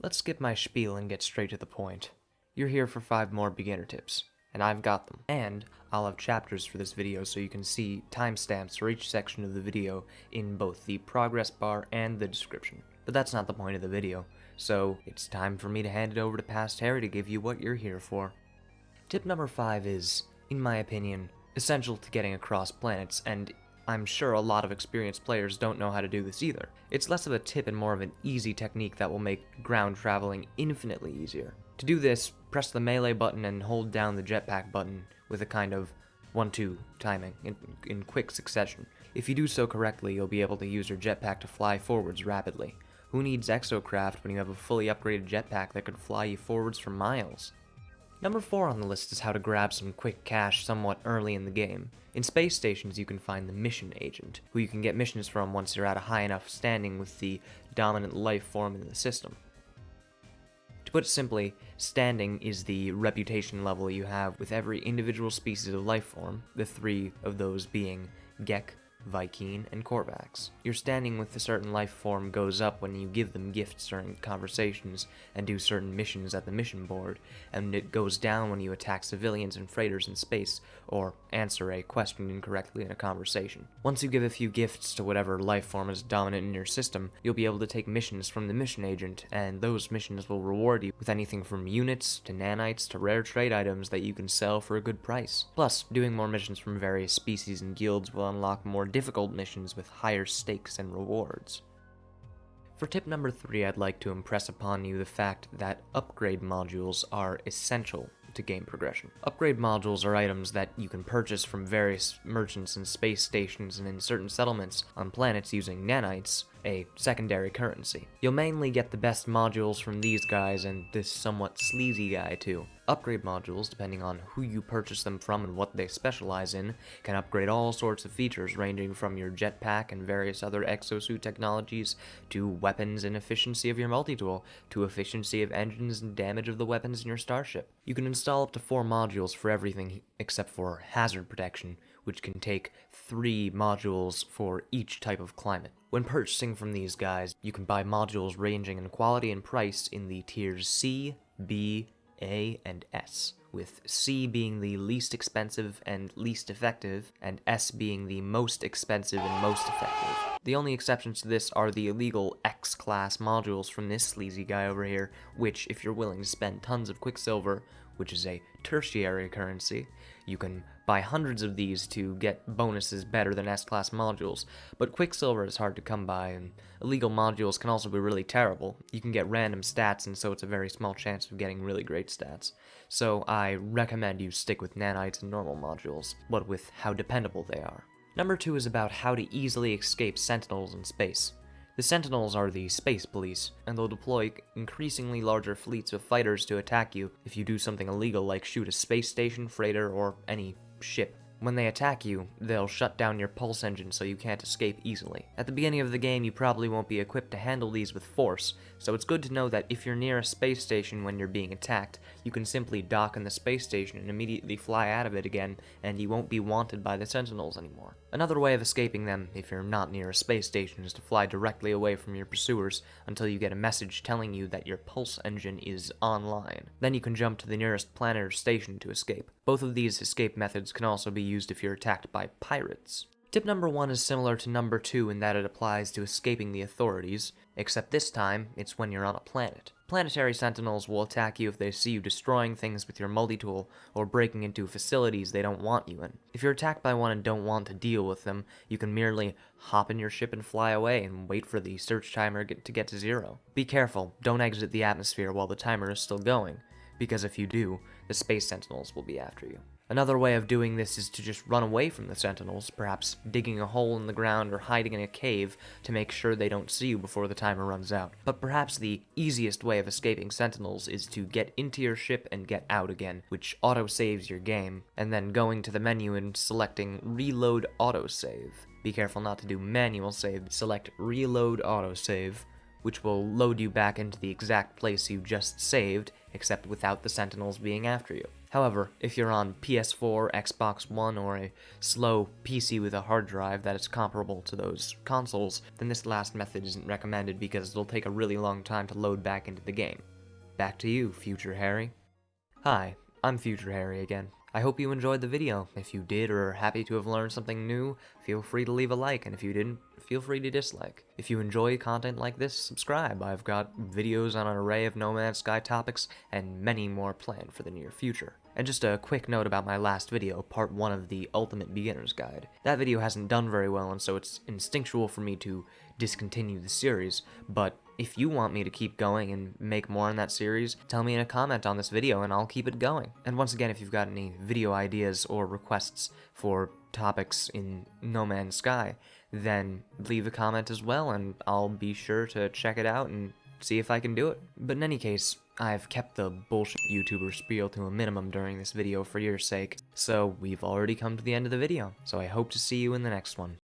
Let's skip my spiel and get straight to the point. You're here for 5 more beginner tips, and I've got them. And I'll have chapters for this video so you can see timestamps for each section of the video in both the progress bar and the description. But that's not the point of the video, so it's time for me to hand it over to Past Harry to give you what you're here for. Tip number 5 is, in my opinion, essential to getting across planets, and I'm sure a lot of experienced players don't know how to do this either. It's less of a tip and more of an easy technique that will make ground traveling infinitely easier. To do this, press the melee button and hold down the jetpack button with a kind of 1-2 timing in quick succession. If you do so correctly, you'll be able to use your jetpack to fly forwards rapidly. Who needs exocraft when you have a fully upgraded jetpack that could fly you forwards for miles? Number 4 on the list is how to grab some quick cash somewhat early in the game. In space stations you can find the mission agent, who you can get missions from once you're at a high enough standing with the dominant life form in the system. To put it simply, standing is the reputation level you have with every individual species of life form, the 3 of those being Gek, Vy'keen, and Korvax. Your standing with a certain life form goes up when you give them gifts during conversations and do certain missions at the mission board, and it goes down when you attack civilians and freighters in space, or answer a question incorrectly in a conversation. Once you give a few gifts to whatever life form is dominant in your system, you'll be able to take missions from the mission agent, and those missions will reward you with anything from units to nanites to rare trade items that you can sell for a good price. Plus, doing more missions from various species and guilds will unlock more difficult missions with higher stakes and rewards. For tip number 3, I'd like to impress upon you the fact that upgrade modules are essential to game progression. Upgrade modules are items that you can purchase from various merchants and space stations and in certain settlements on planets using nanites, a secondary currency. You'll mainly get the best modules from these guys and this somewhat sleazy guy too. Upgrade modules, depending on who you purchase them from and what they specialize in, can upgrade all sorts of features ranging from your jetpack and various other exosuit technologies, to weapons and efficiency of your multi-tool, to efficiency of engines and damage of the weapons in your starship. You can install up to 4 modules for everything except for hazard protection, which can take 3 modules for each type of climate. When purchasing from these guys, you can buy modules ranging in quality and price in the tiers C, B, A, and S, with C being the least expensive and least effective, and S being the most expensive and most effective. The only exceptions to this are the illegal X-class modules from this sleazy guy over here, which, if you're willing to spend tons of Quicksilver, which is a tertiary currency, you can buy hundreds of these to get bonuses better than S-class modules, but Quicksilver is hard to come by, and illegal modules can also be really terrible. You can get random stats, and so it's a very small chance of getting really great stats. So I recommend you stick with nanites and normal modules, what with how dependable they are. Number 2 is about how to easily escape Sentinels in space. The Sentinels are the space police, and they'll deploy increasingly larger fleets of fighters to attack you if you do something illegal like shoot a space station, freighter, or any ship. When they attack you, they'll shut down your pulse engine so you can't escape easily. At the beginning of the game, you probably won't be equipped to handle these with force, so it's good to know that if you're near a space station when you're being attacked, you can simply dock in the space station and immediately fly out of it again, and you won't be wanted by the Sentinels anymore. Another way of escaping them, if you're not near a space station, is to fly directly away from your pursuers until you get a message telling you that your pulse engine is online. Then you can jump to the nearest planet or station to escape. Both of these escape methods can also be used if you're attacked by pirates. Tip number 1 is similar to number 2 in that it applies to escaping the authorities, except this time it's when you're on a planet. Planetary Sentinels will attack you if they see you destroying things with your multi-tool or breaking into facilities they don't want you in. If you're attacked by one and don't want to deal with them, you can merely hop in your ship and fly away and wait for the search timer to get to 0. Be careful, don't exit the atmosphere while the timer is still going, because if you do, the Space Sentinels will be after you. Another way of doing this is to just run away from the Sentinels, perhaps digging a hole in the ground or hiding in a cave to make sure they don't see you before the timer runs out. But perhaps the easiest way of escaping Sentinels is to get into your ship and get out again, which auto-saves your game, and then going to the menu and selecting Reload Autosave. Be careful not to do manual save, select Reload Autosave, which will load you back into the exact place you just saved, except without the Sentinels being after you. However, if you're on PS4, Xbox One, or a slow PC with a hard drive that is comparable to those consoles, then this last method isn't recommended because it'll take a really long time to load back into the game. Back to you, Future Harry. Hi, I'm Future Harry again. I hope you enjoyed the video. If you did or are happy to have learned something new, feel free to leave a like, and if you didn't, feel free to dislike. If you enjoy content like this, subscribe. I've got videos on an array of No Man's Sky topics, and many more planned for the near future. And just a quick note about my last video, part 1 of the Ultimate Beginner's Guide. That video hasn't done very well, and so it's instinctual for me to discontinue the series, but if you want me to keep going and make more in that series, tell me in a comment on this video and I'll keep it going. And once again, if you've got any video ideas or requests for topics in No Man's Sky, then leave a comment as well and I'll be sure to check it out and see if I can do it. But in any case, I've kept the bullshit YouTuber spiel to a minimum during this video for your sake, so we've already come to the end of the video, so I hope to see you in the next one.